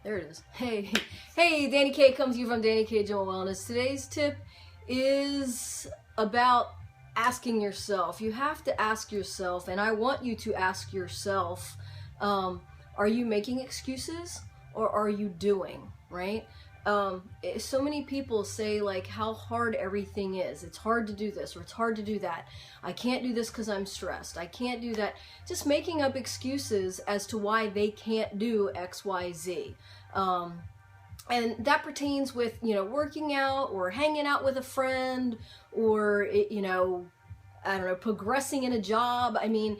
There it is. Hey, hey, Danny K comes to you from Danny K Joel Wellness. Today's tip is about asking yourself. You have to ask yourself, and I want you to ask yourself, are you making excuses or are you doing, right? So many people say like how hard everything is. It's hard to do this or it's hard to do that. I can't do this because I'm stressed. I can't do that. Just making up excuses as to why they can't do X, Y, Z. And that pertains with, working out or hanging out with a friend or, I don't know, progressing in a job. I mean,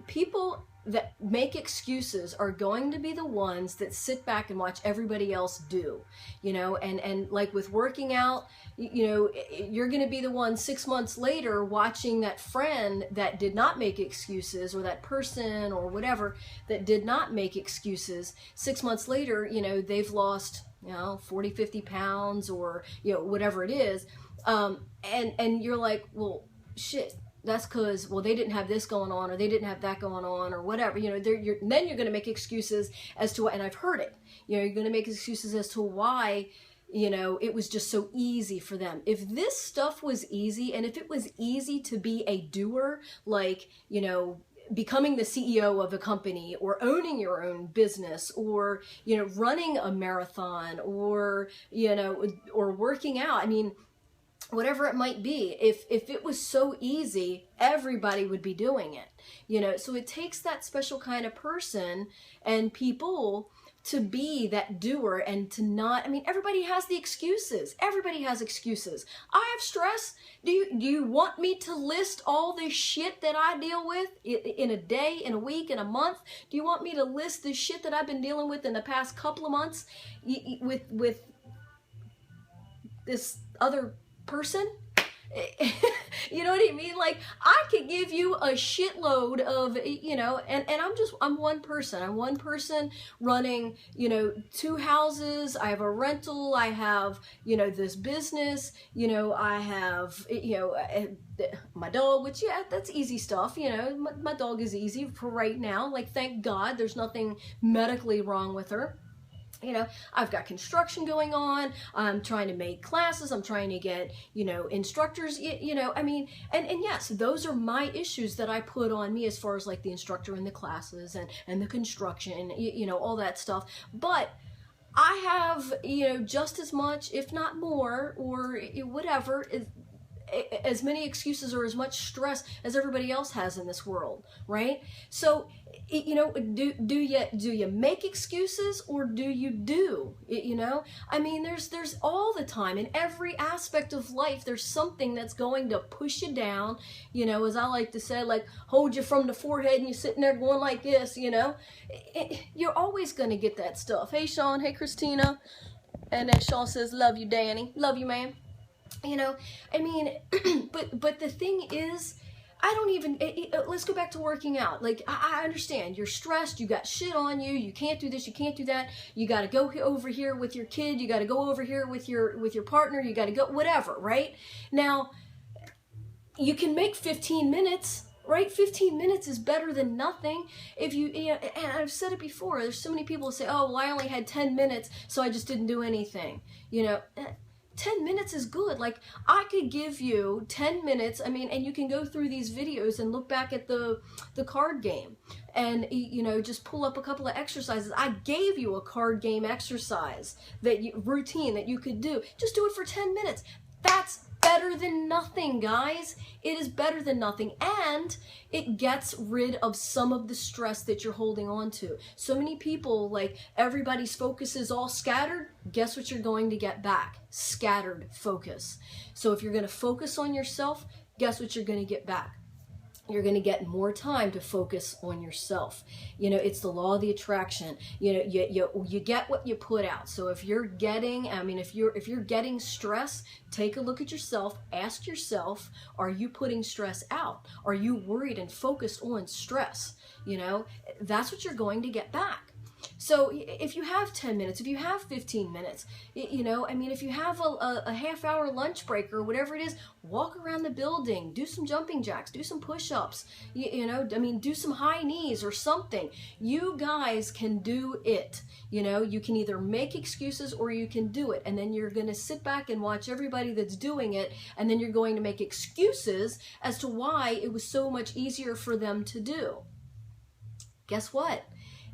people that make excuses are going to be the ones that sit back and watch everybody else do, and like with working out, you're going to be the one 6 months later watching that friend that did not make excuses, or that person or whatever that did not make excuses. 6 months later, they've lost, 40, 50 pounds or, whatever it is. And you're like, well, shit. That's because, well, they didn't have this going on, or they didn't have that going on, or whatever. Then you're going to make excuses as to why, and I've heard it. You're going to make excuses as to why, it was just so easy for them. If this stuff was easy, and if it was easy to be a doer, like, becoming the CEO of a company, or owning your own business, or, running a marathon, or, or working out. I mean, whatever it might be, if it was so easy, everybody would be doing it, so it takes that special kind of person and people to be that doer, and to not, everybody has the excuses. Everybody has excuses. I have stress. Do you want me to list all the shit that I deal with in a day, in a week, in a month? Do you want me to list the shit that I've been dealing with in the past couple of months with this other person? You know what I mean? Like, I could give you a shitload of, and I'm one person. I'm one person running, 2 houses. I have a rental. I have, this business, I have, my dog, which, yeah, that's easy stuff. My dog is easy for right now. Like, thank God there's nothing medically wrong with her. I've got construction going on. I'm trying to make classes. I'm trying to get, instructors, and yes, those are my issues that I put on me as far as like the instructor and the classes and the construction, all that stuff. But I have, just as much, if not more, or whatever, as many excuses or as much stress as everybody else has in this world, right? So, do you make excuses or do you do? There's all the time, in every aspect of life, there's something that's going to push you down, as I like to say, like hold you from the forehead and you're sitting there going like this, you're always going to get that stuff. Hey, Sean. Hey, Christina. And then Sean says, love you, Danny. Love you, man. But the thing is, I don't even, let's go back to working out. Like, I understand, you're stressed, you got shit on you, you can't do this, you can't do that, you got to go over here with your kid, you got to go over here with your partner, you got to go, whatever, right? Now, you can make 15 minutes, right? 15 minutes is better than nothing. If and I've said it before, there's so many people who say, oh, well, I only had 10 minutes, so I just didn't do anything, 10 minutes is good. Like, I could give you 10 minutes, and you can go through these videos and look back at the card game and, just pull up a couple of exercises. I gave you a card game exercise routine that you could do. Just do it for 10 minutes. That's better than nothing, guys. It is better than nothing, and it gets rid of some of the stress that you're holding on to. So many people, like, everybody's focus is all scattered. Guess what you're going to get back? Scattered focus. So if you're going to focus on yourself, guess what you're going to get back? You're going to get more time to focus on yourself. It's the law of the attraction. You get what you put out. So if you're getting, if you're getting stress, take a look at yourself. Ask yourself, are you putting stress out? Are you worried and focused on stress? That's what you're going to get back. So if you have 10 minutes, if you have 15 minutes, you know, I mean, if you have a half-hour lunch break or whatever it is, walk around the building, do some jumping jacks, do some push-ups, you know, I mean, do some high knees or something. You guys can do it. You know, you can either make excuses or you can do it. And then you're going to sit back and watch everybody that's doing it. And then you're going to make excuses as to why it was so much easier for them to do. Guess what?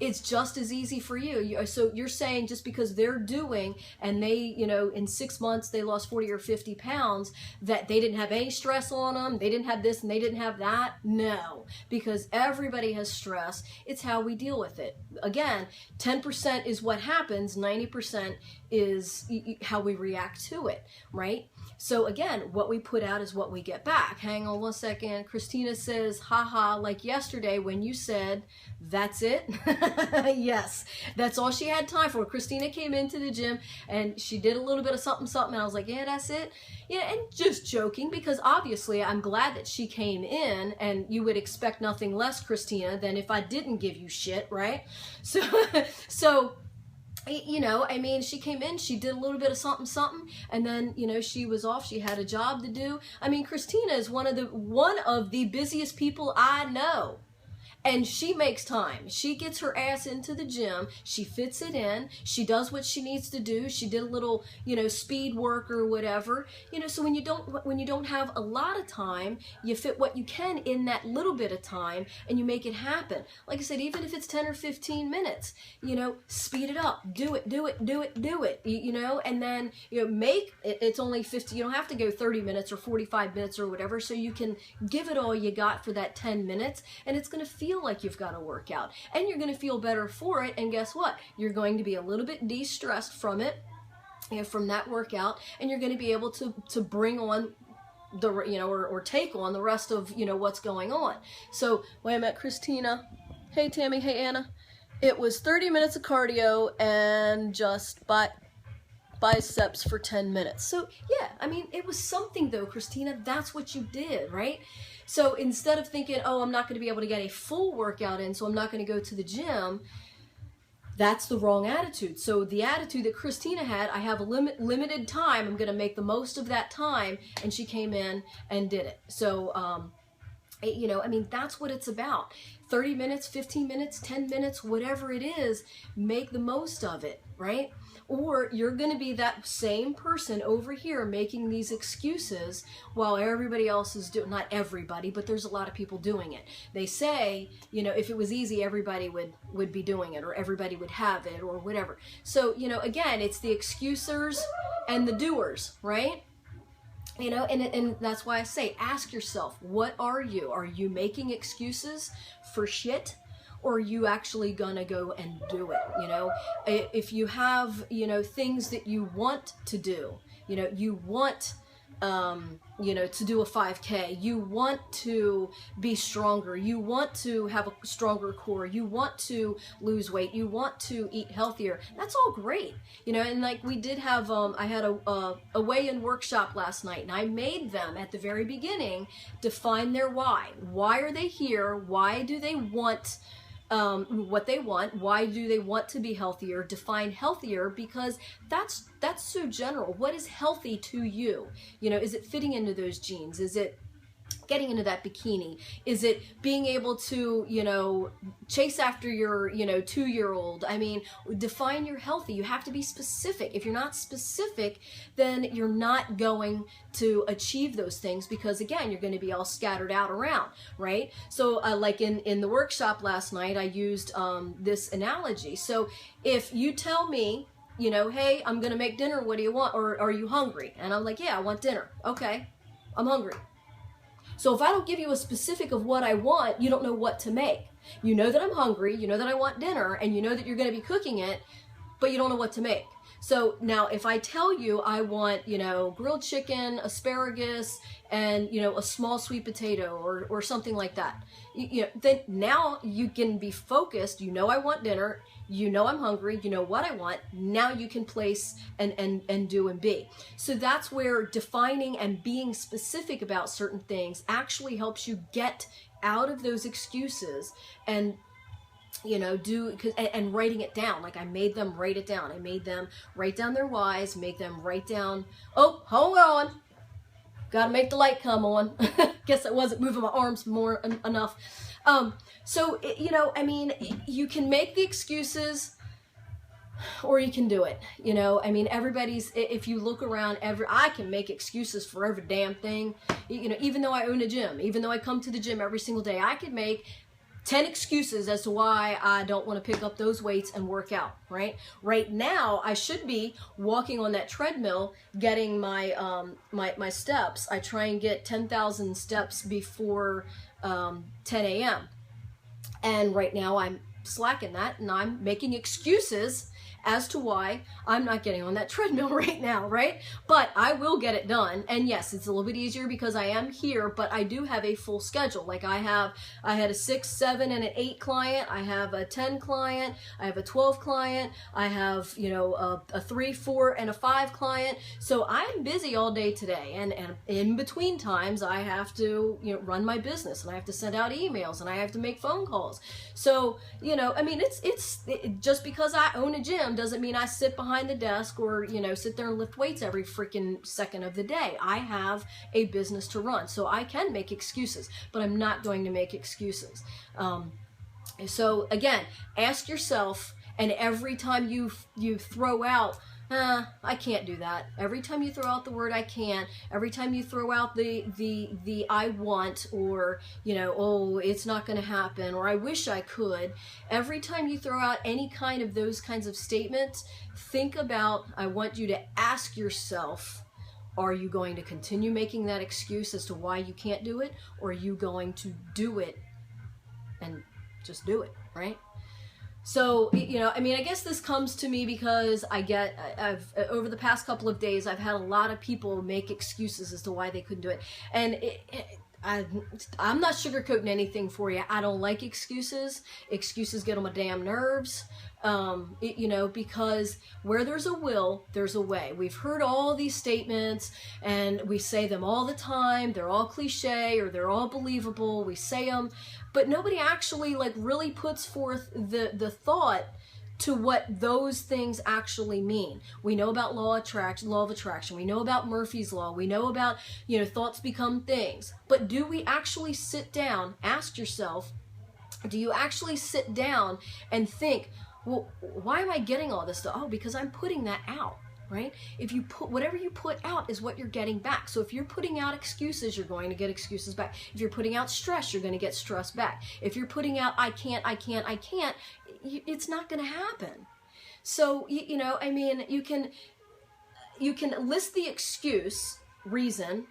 It's just as easy for you. So you're saying just because they're doing and they, you know, in 6 months they lost 40 or 50 pounds, that they didn't have any stress on them, they didn't have this and they didn't have that? No, because everybody has stress. It's how we deal with it. Again, 10% is what happens, 90% is how we react to it, right? So again, what we put out is what we get back. Hang on one second. Christina says, haha, like yesterday when you said, that's it. Yes, that's all she had time for. Christina came into the gym and she did a little bit of something, and I was like, yeah, that's it. Yeah, and just joking, because obviously I'm glad that she came in, and you would expect nothing less, Christina, than if I didn't give you shit, right? So, you know, I mean, she came in, she did a little bit of something, and then, you know, she was off. She had a job to do. I mean, Christina is one of the busiest people I know. And she makes time. She gets her ass into the gym. She fits it in. She does what she needs to do. She did a little, you know, speed work or whatever. You know, so when you don't have a lot of time, you fit what you can in that little bit of time and you make it happen. Like I said, even if it's 10 or 15 minutes, you know, speed it up. Do it. You know, and then, you know, it's only 50. You don't have to go 30 minutes or 45 minutes or whatever. So you can give it all you got for that 10 minutes, and it's going to feel like you've got a workout, and you're going to feel better for it. And guess what? You're going to be a little bit de-stressed from it, you know, from that workout, and you're going to be able to bring on the, you know, or take on the rest of, you know, what's going on. So wait a minute, Christina. Hey Tammy. Hey Anna. It was 30 minutes of cardio and just biceps for 10 minutes. So yeah, I mean, it was something though, Christina. That's what you did, right? So instead of thinking, oh, I'm not going to be able to get a full workout in, so I'm not going to go to the gym, that's the wrong attitude. So the attitude that Christina had, I have a limited time, I'm going to make the most of that time, and she came in and did it. So, you know, I mean, that's what it's about. 30 minutes, 15 minutes, 10 minutes, whatever it is, make the most of it, right? Or you're going to be that same person over here making these excuses while everybody else is doing, not everybody, but there's a lot of people doing it. They say, you know, if it was easy, everybody would be doing it, or everybody would have it, or whatever. So, you know, again, it's the excusers and the doers, right? You know, and that's why I say, ask yourself, what are you? Are you making excuses for shit? Or are you actually gonna go and do it? You know, if you have, you know, things that you want to do, you know, you want, you know, to do a 5K, you want to be stronger, you want to have a stronger core, you want to lose weight, you want to eat healthier, that's all great, you know. And like we did have, I had a weigh-in workshop last night, and I made them at the very beginning define their why. Why are they here? Why do they want what they want? Why do they want to be healthier? Define healthier, because that's so general. What is healthy to you? You know, is it fitting into those jeans? Is it getting into that bikini? Is it being able to, you know, chase after your, you know, 2-year-old? I mean, define your healthy. You have to be specific. If you're not specific, then you're not going to achieve those things, because again, you're going to be all scattered out around, right? So like in the workshop last night, I used this analogy. So if you tell me, you know, hey, I'm going to make dinner, what do you want? Or are you hungry? And I'm like, yeah, I want dinner. Okay, I'm hungry. So if I don't give you a specific of what I want, you don't know what to make. You know that I'm hungry, you know that I want dinner, and you know that you're going to be cooking it, but you don't know what to make. So now if I tell you I want, you know, grilled chicken, asparagus, and, you know, a small sweet potato or something like that, you know, then now you can be focused. You know I want dinner, you know I'm hungry, you know what I want. Now you can place and do and be. So that's where defining and being specific about certain things actually helps you get out of those excuses and you know, and writing it down. Like I made them write it down. I made them write down their whys, make them write down, oh, hold on. Got to make the light come on. Guess I wasn't moving my arms enough. So, you know, I mean, you can make the excuses or you can do it. You know, I mean, if you look around, I can make excuses for every damn thing. You know, even though I own a gym, even though I come to the gym every single day, I could make 10 excuses as to why I don't want to pick up those weights and work out, right? Right now, I should be walking on that treadmill, getting my my steps. I try and get 10,000 steps before 10 a.m. And right now, I'm slacking that, and I'm making excuses as to why I'm not getting on that treadmill right now, right? But I will get it done. And yes, it's a little bit easier because I am here, but I do have a full schedule. Like I had a 6, 7, and an 8 client. I have a 10 client. I have a 12 client. I have, you know, a 3, 4, and a 5 client. So I'm busy all day today. And in between times, I have to, you know, run my business, and I have to send out emails, and I have to make phone calls. So, you know, I mean, it's just because I own a gym doesn't mean I sit behind the desk or, you know, sit there and lift weights every freaking second of the day. I have a business to run, so I can make excuses, but I'm not going to make excuses. So again, ask yourself, and every time you throw out, I can't do that. Every time you throw out the word I can't, every time you throw out the I want, or, you know, oh, it's not going to happen, or I wish I could, every time you throw out any kind of those kinds of statements, think about, I want you to ask yourself, are you going to continue making that excuse as to why you can't do it, or are you going to do it and just do it, right? So, you know, I mean, I guess this comes to me because I've over the past couple of days, I've had a lot of people make excuses as to why they couldn't do it. And I'm not sugarcoating anything for you. I don't like excuses. Excuses get on my damn nerves. You know, because where there's a will, there's a way. We've heard all these statements, and we say them all the time. They're all cliche, or they're all believable. We say them, but nobody actually like really puts forth the thought to what those things actually mean. We know about law of attraction. We know about Murphy's Law. We know about, you know, thoughts become things. But do we actually sit down, ask yourself, do you actually sit down and think, well, why am I getting all this stuff? Oh, because I'm putting that out, right? If you put, whatever you put out is what you're getting back. So if you're putting out excuses, you're going to get excuses back. If you're putting out stress, you're going to get stress back. If you're putting out, I can't, it's not going to happen. So, you know, I mean, you can list the excuse, reason,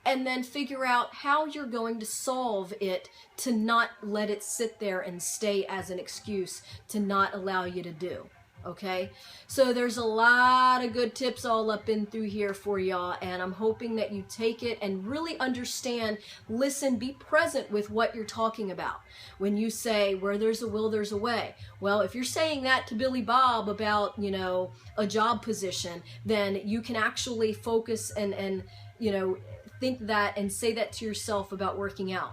and then figure out how you're going to solve it to not let it sit there and stay as an excuse to not allow you to do. Okay, so there's a lot of good tips all up in through here for y'all, and I'm hoping that you take it and really understand, listen, be present with what you're talking about. When you say, where there's a will, there's a way. Well, if you're saying that to Billy Bob about, you know, a job position, then you can actually focus and you know, think that and say that to yourself about working out.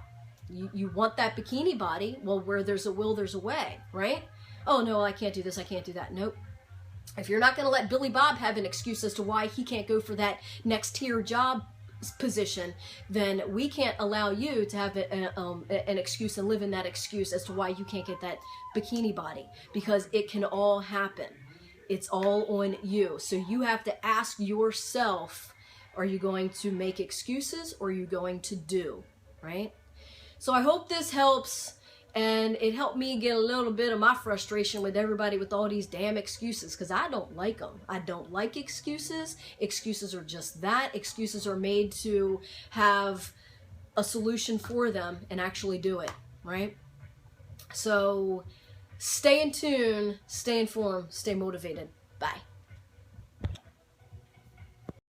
You want that bikini body. Well, where there's a will, there's a way, right? Oh, no, I can't do this, I can't do that. Nope. If you're not going to let Billy Bob have an excuse as to why he can't go for that next tier job position, then we can't allow you to have an excuse and live in that excuse as to why you can't get that bikini body, because it can all happen. It's all on you. So you have to ask yourself, are you going to make excuses, or are you going to do, right? So I hope this helps. And it helped me get a little bit of my frustration with everybody with all these damn excuses, because I don't like them. I don't like excuses. Excuses are just that. Excuses are made to have a solution for them and actually do it, right? So stay in tune, stay informed, stay motivated. Bye.